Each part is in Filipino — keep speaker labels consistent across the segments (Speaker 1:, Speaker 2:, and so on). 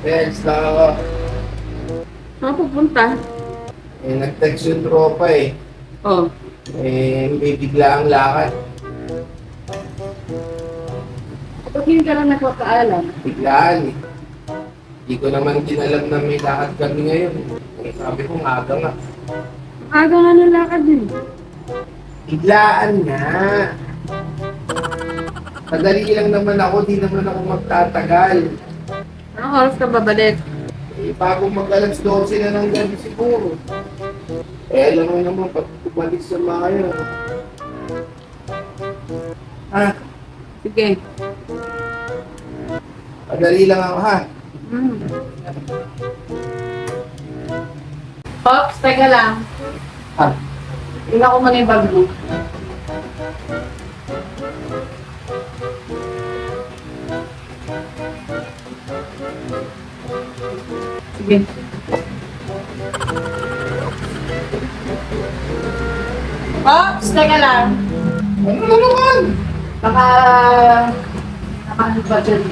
Speaker 1: Yes, ako.
Speaker 2: Saan pupunta?
Speaker 1: Nag-text yung tropa eh.
Speaker 2: Oh.
Speaker 1: May bigla ang lakad.
Speaker 2: Ba't hindi ka lang nagpapaalam?
Speaker 1: Biglaan eh. Hindi ko naman din alam na may lakad kami ngayon. Sabi ko, aga nga.
Speaker 2: Aga nga ng lakad din.
Speaker 1: Biglaan nga. Madali lang naman ako, di naman ako magtatagal.
Speaker 2: Anong oras ka babalik?
Speaker 1: Bago mag-alas 12 na ng gabi siguro. Alam mo naman, pag umalis sa mga Ha?
Speaker 2: Sige.
Speaker 1: Madali lang ako ha.
Speaker 2: Pops, teka lang.
Speaker 1: Ha?
Speaker 2: Tingnan ko muna yung bag mo. Sige. Pops, teka lang.
Speaker 1: Ano na naman?
Speaker 2: Baka... Nakahanap dyan.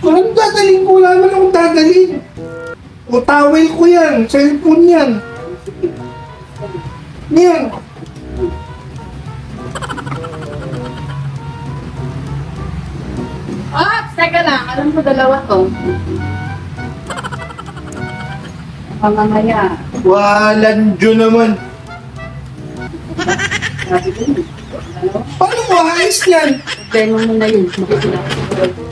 Speaker 1: Anong dadalhin ko? Wala naman akong dadalhin. O towel ko yan. Cellphone yan. Yan.
Speaker 2: Pops, teka lang. Alam ko dalawa to. Mamamaya.
Speaker 1: Walang Diyo naman.
Speaker 2: Sabi ko, dalawa.
Speaker 1: Paano mo ayos yan?
Speaker 2: Demo mo na yun. Makikita ko.